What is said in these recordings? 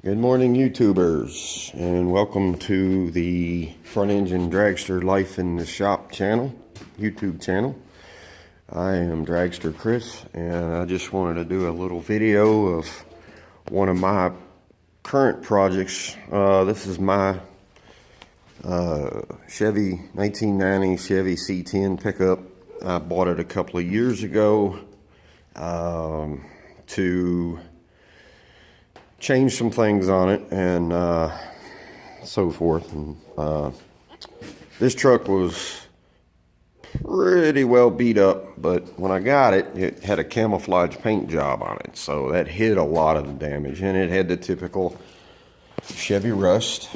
Good morning, YouTubers, and welcome to the Front Engine Dragster Life in the Shop channel, YouTube channel. I am Dragster Chris, and I just wanted to do a little video of one of my current projects. This is my Chevy 1990 Chevy C10 pickup. I bought it a couple of years ago to change some things on it and so forth. And this truck was pretty well beat up, but when I got it, it had a camouflage paint job on it, so that hid a lot of the damage, and it had the typical Chevy rust.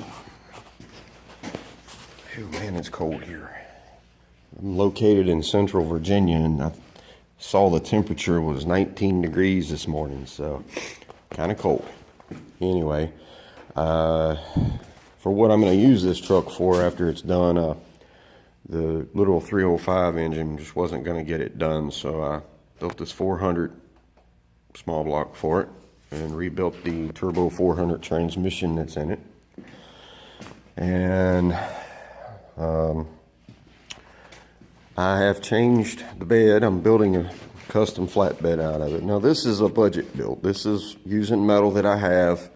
Phew, man, it's cold here. I'm located in Central Virginia, and I saw the temperature was 19 degrees this morning, so kind of cold. Anyway, for what I'm going to use this truck for after it's done, the little 305 engine just wasn't going to get it done, so I built this 400 small block for it and rebuilt the turbo 400 transmission that's in it. And I have changed the bed. I'm building a custom flatbed out of it. Now this is a budget build. This is using metal that I have,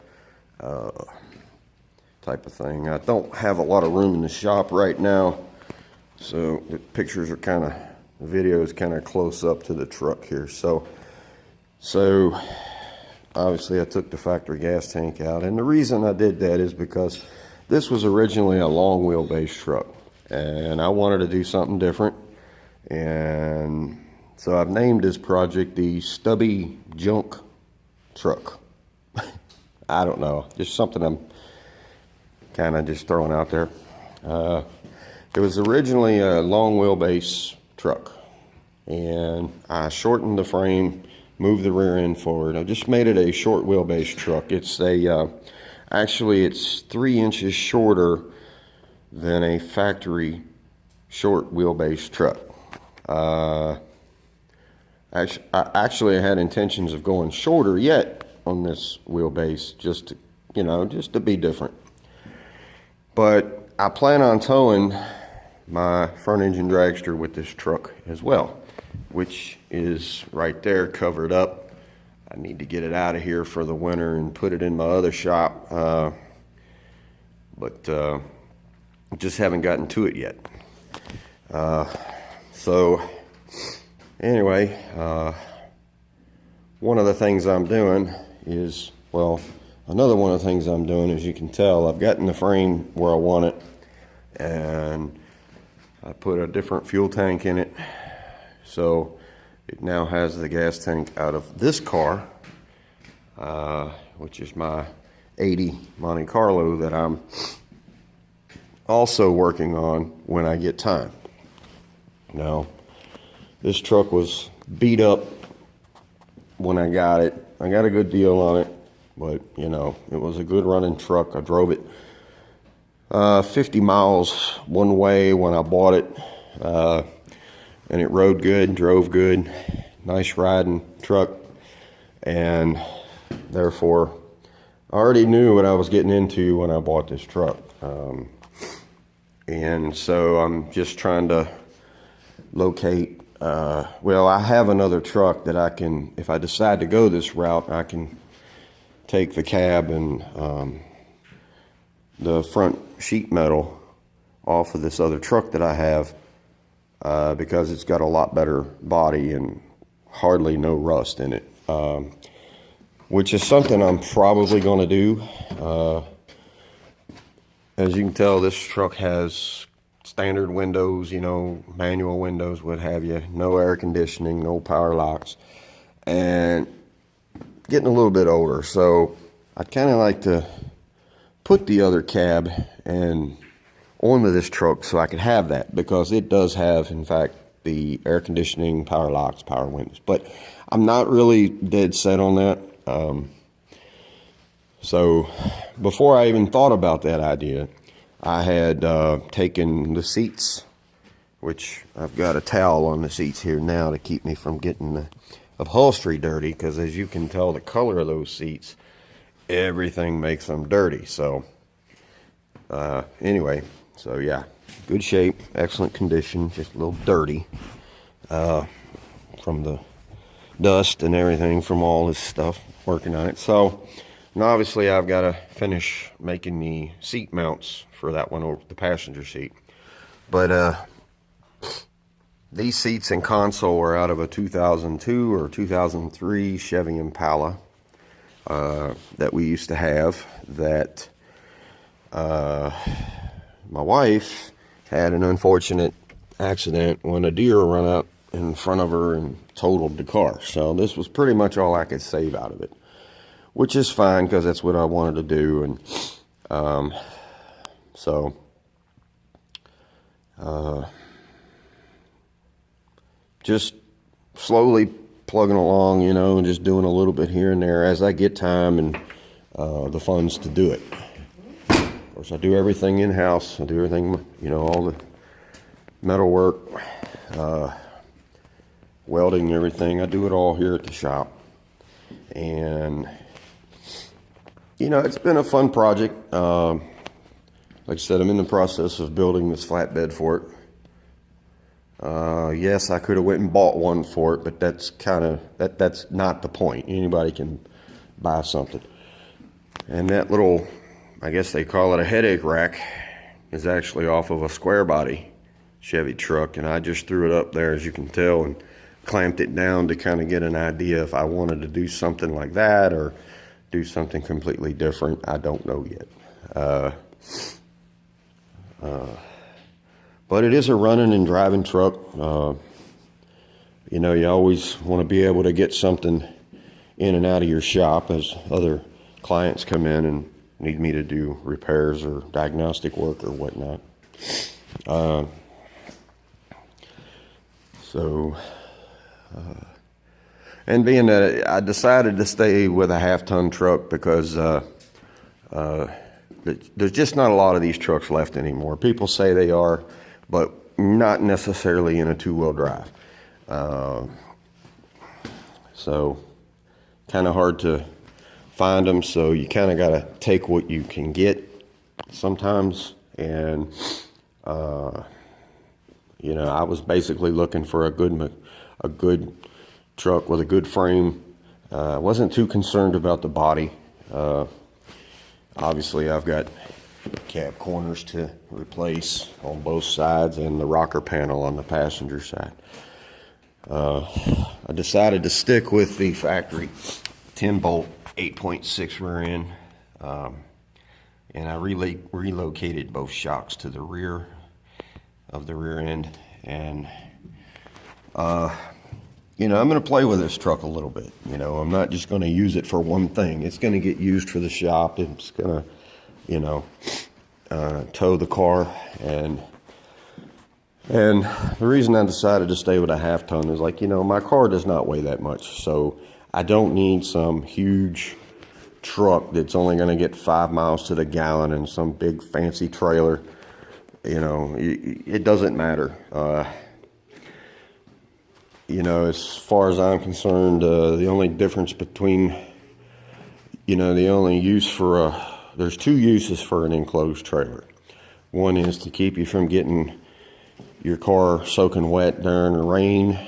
type of thing. I don't have a lot of room in the shop right now, so the pictures are kind of, the video is kind of close up to the truck here. So obviously I took the factory gas tank out, and the reason I did that is because this was originally a long wheelbase truck, and I wanted to do something different. And so I've named this project the Stubby Junk Truck. I don't know, just something I'm kind of just throwing out there. It was originally a long wheelbase truck, and I shortened the frame, moved the rear end forward. I just made it a short wheelbase truck. It's a actually it's 3 inches shorter than a factory short wheelbase truck. Actually, I had intentions of going shorter yet on this wheelbase, just to, just to be different. But I plan on towing my front engine dragster with this truck as well, which is right there covered up. I need to get it out of here for the winter and put it in my other shop, but just haven't gotten to it yet. So anyway, one of the things I'm doing is, another one of the things I'm doing, as you can tell, I've gotten the frame where I want it, and I put a different fuel tank in it, so it now has the gas tank out of this car, which is my 80 Monte Carlo that I'm also working on when I get time. Now, this truck was beat up when I got it. I got a good deal on it, but it was a good running truck. I drove it 50 miles one way when I bought it, and it rode good, drove good, nice riding truck, and therefore I already knew what I was getting into when I bought this truck. And so I'm just trying to locate, I have another truck that I can, if I decide to go this route, I can take the cab and the front sheet metal off of this other truck that I have, because it's got a lot better body and hardly no rust in it, which is something I'm probably going to do. As you can tell, this truck has standard windows, manual windows, what have you, no air conditioning, no power locks, and getting a little bit older, so I'd kind of like to put the other cab and onto this truck so I could have that, because it does have, in fact, the air conditioning, power locks, power windows, but I'm not really dead set on that. So before I even thought about that idea, I had taken the seats, which I've got a towel on the seats here now to keep me from getting the upholstery dirty, because as you can tell, the color of those seats everything makes them dirty. So anyway, so yeah, good shape, excellent condition, just a little dirty from the dust and everything from all this stuff working on it. So now obviously I've got to finish making the seat mounts for that one over the passenger seat. But these seats and console are out of a 2002 or 2003 Chevy Impala that we used to have, that my wife had an unfortunate accident when a deer ran out in front of her and totaled the car. So this was pretty much all I could save out of it, which is fine because that's what I wanted to do. And so just slowly plugging along, you know, and just doing a little bit here and there as I get time and the funds to do it. Of course, I do everything in-house. I do everything, you know, all the metal work, welding, everything. I do it all here at the shop. And, you know, it's been a fun project. Like I said, I'm in the process of building this flatbed for it. Yes, I could have went and bought one for it, but that's kind of, that's not the point. Anybody can buy something. And that little, I guess they call it a headache rack, is actually off of a square body Chevy truck, and I just threw it up there, as you can tell, and clamped it down to kind of get an idea if I wanted to do something like that or do something completely different. I don't know yet. But it is a running and driving truck. You know, you always want to be able to get something in and out of your shop as other clients come in and need me to do repairs or diagnostic work or whatnot. And being that I decided to stay with a half-ton truck because there's just not a lot of these trucks left anymore. People say they are, but not necessarily in a two-wheel drive. So kind of hard to find them, so you kind of got to take what you can get sometimes. And you know, I was basically looking for a good truck with a good frame. I wasn't too concerned about the body. Obviously, I've got cab corners to replace on both sides and the rocker panel on the passenger side. I decided to stick with the factory 10-bolt 8.6 rear end, and I relocated both shocks to the rear of the rear end. And you know, I'm going to play with this truck a little bit. You know, I'm not just going to use it for one thing. It's going to get used for the shop. It's going to, you know, tow the car. And the reason I decided to stay with a half-ton is, like, you know, my car does not weigh that much. So I don't need some huge truck that's only going to get 5 miles to the gallon and some big fancy trailer. You know, it doesn't matter. You know, as far as I'm concerned, the only difference between, you know, the only use for there's two uses for an enclosed trailer. One is to keep you from getting your car soaking wet during the rain,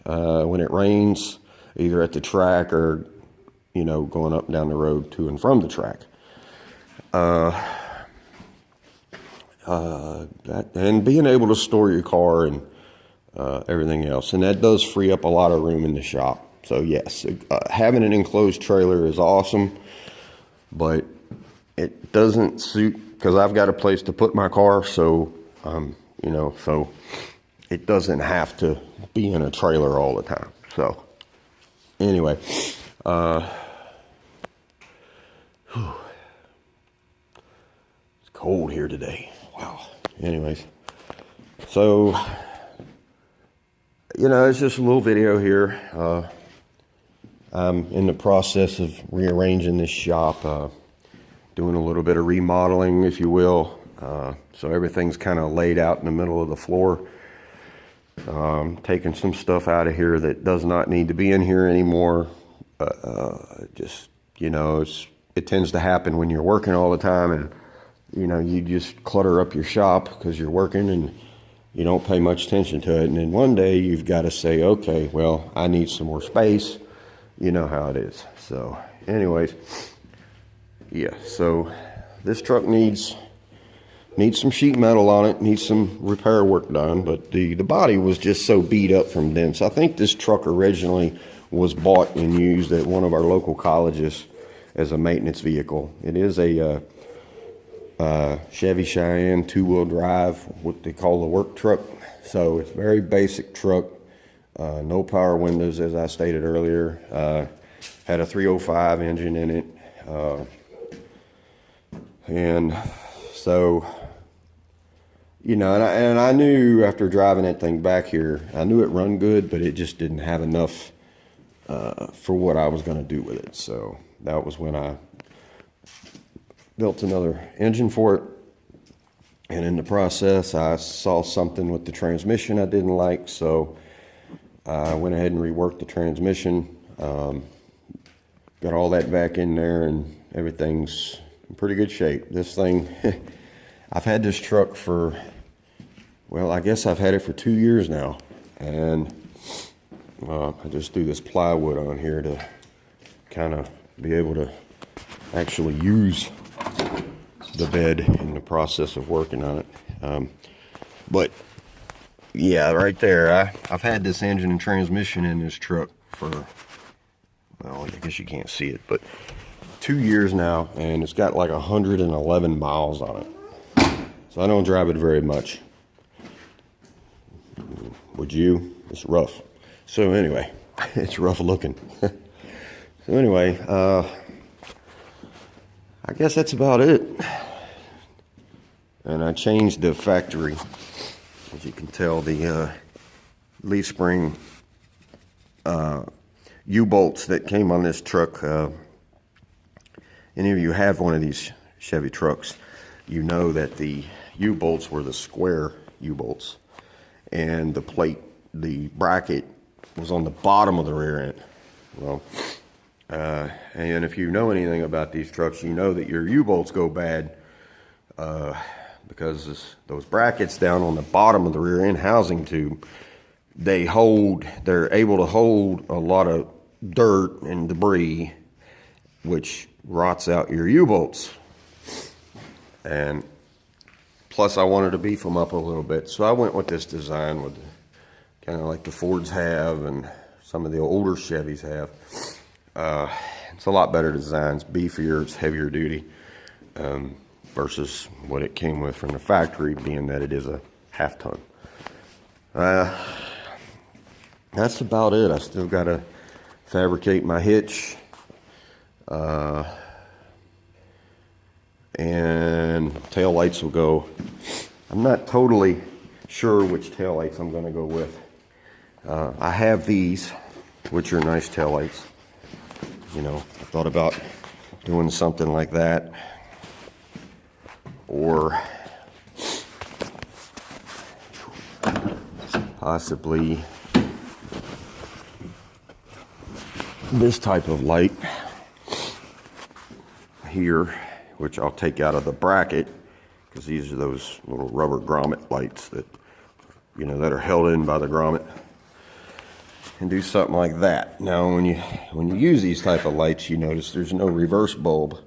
when it rains, either at the track or, you know, going up and down the road to and from the track. And being able to store your car and everything else, and that does free up a lot of room in the shop. So yes, having an enclosed trailer is awesome, but it doesn't suit, because I've got a place to put my car. So you know, so it doesn't have to be in a trailer all the time. So anyway, it's cold here today. Wow. Anyways, so, you know, it's just a little video here. I'm in the process of rearranging this shop, doing a little bit of remodeling, if you will. So everything's kind of laid out in the middle of the floor. Taking some stuff out of here that does not need to be in here anymore. Just, you know, it's it tends to happen when you're working all the time, and you know, you just clutter up your shop because you're working and you don't pay much attention to it. And then one day you've got to say, okay, well, I need some more space. You know how it is. So anyways, yeah, so this truck needs some sheet metal on it, needs some repair work done, but the body was just so beat up from dents. I think this truck originally was bought and used at one of our local colleges as a maintenance vehicle. It is a Chevy Cheyenne 2-wheel drive, what they call the work truck. So it's a very basic truck, no power windows, as I stated earlier. Had a 305 engine in it, and so, you know, and I knew after driving that thing back here, I knew it run good, but it just didn't have enough for what I was going to do with it. So that was when I built another engine for it, and in the process I saw something with the transmission I didn't like, so I went ahead and reworked the transmission, got all that back in there, and everything's in pretty good shape. This thing, I've had this truck for, well, I guess I've had it for 2 years now, and I just threw this plywood on here to kind of be able to actually use the bed in the process of working on it. But yeah, right there, I've had this engine and transmission in this truck for, well, I guess you can't see it, but 2 years now, and it's got like 111 miles on it. So I don't drive it very much. Would you? It's rough. So anyway, it's rough looking. So anyway, I guess that's about it. And I changed the factory. As you can tell, the leaf spring U-bolts that came on this truck. Any of you have one of these Chevy trucks, you know that the U-bolts were the square U-bolts, and the plate, the bracket, was on the bottom of the rear end. Well, and if you know anything about these trucks, you know that your U-bolts go bad because those brackets down on the bottom of the rear end housing tube, they're able to hold a lot of dirt and debris, which rots out your U-bolts. And plus I wanted to beef them up a little bit, so I went with this design with kind of like the Fords have and some of the older Chevys have. It's a lot better design. It's beefier, it's heavier duty, versus what it came with from the factory, being that it is a half-ton. That's about it. I still got to fabricate my hitch, and tail lights will go. I'm not totally sure which tail lights I'm going to go with. I have these, which are nice tail lights. You know, I thought about doing something like that, or possibly this type of light here, which I'll take out of the bracket, because these are those little rubber grommet lights that, you know, that are held in by the grommet, and do something like that. Now when you use these type of lights, you notice there's no reverse bulb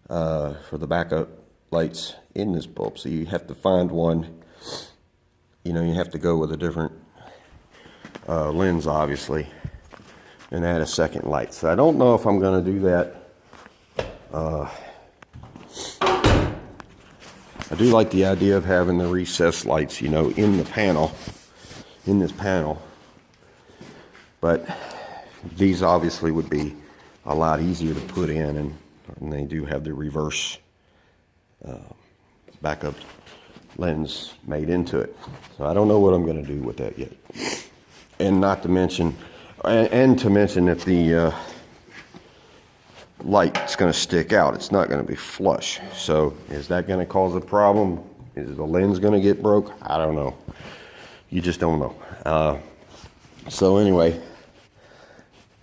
for the backup lights in this bulb, so you have to find one. You know, you have to go with a different lens, obviously, and add a second light. So I don't know if I'm going to do that. I do like the idea of having the recessed lights, you know, in the panel, in this panel. But these obviously would be a lot easier to put in, and they do have the reverse backup lens made into it. So I don't know what I'm going to do with that yet. And not to mention, and to mention if the light's going to stick out, it's not going to be flush. So is that going to cause a problem? Is the lens going to get broke? I don't know. You just don't know. So anyway,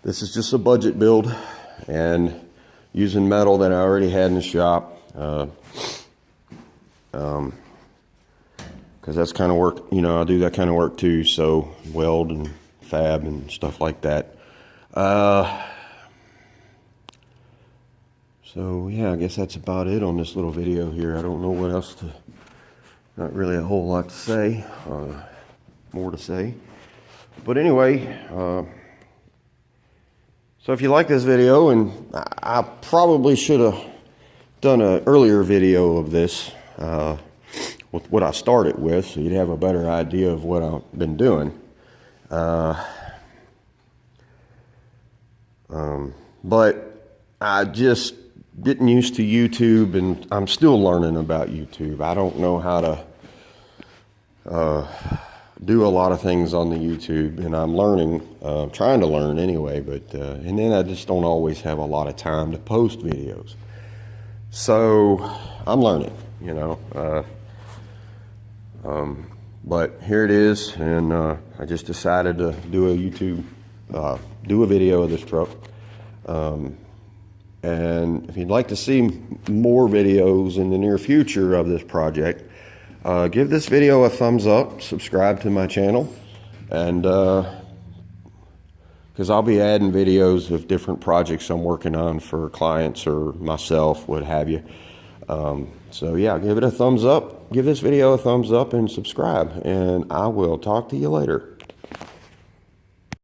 this is just a budget build, and using metal that I already had in the shop. Because that's kind of work, you know, I do that kind of work too, so weld and fab and stuff like that. So yeah, I guess that's about it on this little video here. I don't know what else to, not really a whole lot to say, more to say. But anyway, so if you like this video, and I probably should have done an earlier video of this, with what I started with, so you'd have a better idea of what I've been doing. But I just getting used to YouTube, and I'm still learning about YouTube. I don't know how to do a lot of things on the YouTube, and I'm learning, trying to learn anyway, but and then I just don't always have a lot of time to post videos. So I'm learning, you know. But here it is, and I just decided to do a do a video of this truck. And if you'd like to see more videos in the near future of this project, give this video a thumbs up, subscribe to my channel, and because I'll be adding videos of different projects I'm working on for clients or myself, what have you. So yeah, give it a thumbs up, give this video a thumbs up, and subscribe, and I will talk to you later.